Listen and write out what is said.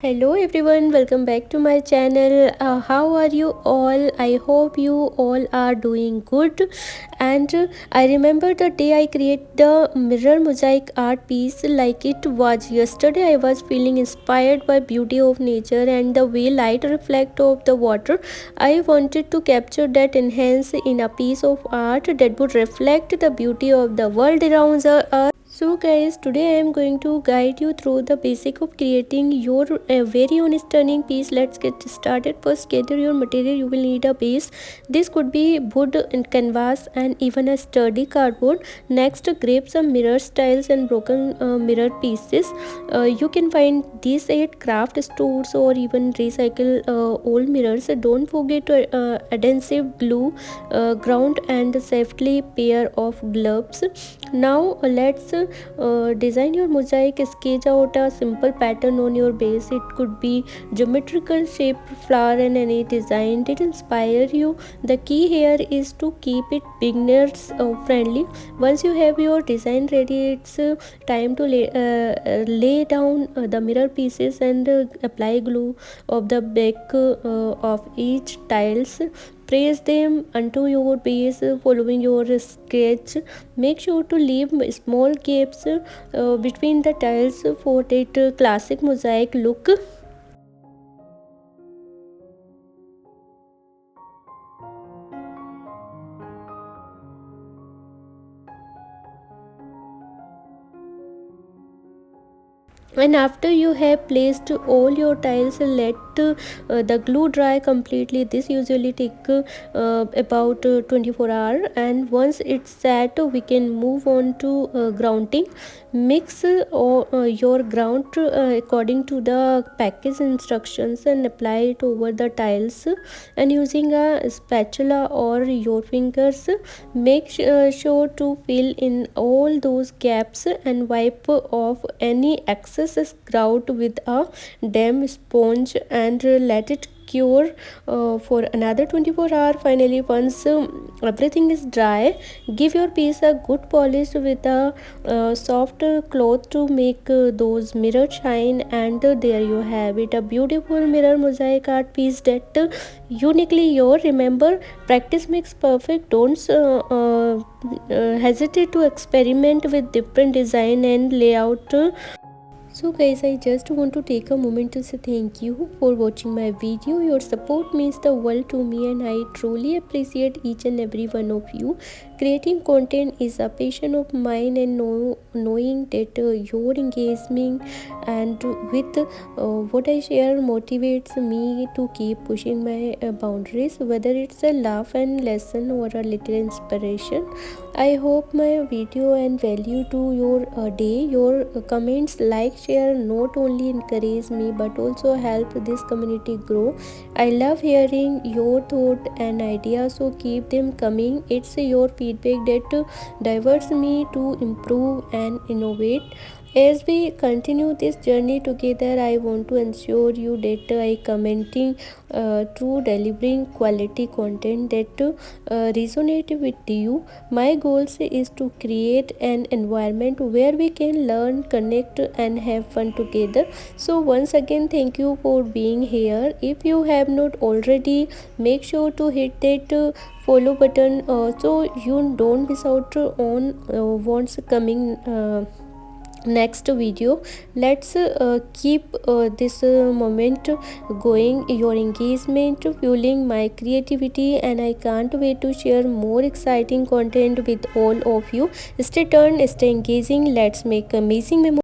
Hello everyone, welcome back to my channel. How are you all? I hope you all are doing good. And I remember the day I created the mirror mosaic art piece like it was yesterday. I was feeling inspired by beauty of nature and the way light reflect off the water. I wanted to capture that enhance in a piece of art that would reflect the beauty of the world around us. So guys, today I am going to guide you through the basic of creating your very own stunning piece. Let's get started. First, gather your material. You will need a base. This could be wood and canvas and even a sturdy cardboard. Next, grab some mirror tiles and broken mirror pieces. You can find these at craft stores or even recycle old mirrors. Don't forget adhesive glue, ground and safely pair of gloves. Now let's design your mosaic. Sketch out a simple pattern on your base. It could be geometrical shape, flower and any design that inspire you. The key here is to keep it beginners friendly. Once you have your design ready, it's time to lay down the mirror pieces and apply glue of the back of each tiles. Press them onto your base following your sketch. Make sure to leave small gaps between the tiles for that classic mosaic look. And after you have placed all your tiles, let the glue dry completely. This usually take about 24 hours, and once it's set, we can move on to grounding. Mix your ground according to the package instructions and apply it over the tiles, and using a spatula or your fingers, make sure to fill in all those gaps and wipe off any excess grout with a damp sponge and let it cure for another 24 hours. Finally, once everything is dry, give your piece a good polish with a soft cloth to make those mirrors shine. And there you have it, a beautiful mirror mosaic art piece that uniquely your. Remember, practice makes perfect. Don't hesitate to experiment with different design and layout. So guys, I just want to take a moment to say thank you for watching my video. Your support means the world to me and I truly appreciate each and every one of you. Creating content is a passion of mine, and knowing that your engagement and with what I share motivates me to keep pushing my boundaries, whether it's a laugh and lesson or a little inspiration. I hope my video and value to your day. Your comments, like, share not only encourage me but also help this community grow. I love hearing your thought and ideas, so keep them coming. It's your feedback that diverts me to improve and innovate. As we continue this journey together, I want to ensure you that I commenting through delivering quality content that resonate with you. My goals is to create an environment where we can learn, connect and have fun together. So once again, thank you for being here. If you have not already, make sure to hit that follow button so you don't miss out on what's coming next video. Let's keep this moment going, your engagement fueling my creativity, and I can't wait to share more exciting content with all of you. Stay tuned, stay engaging. Let's make amazing memories.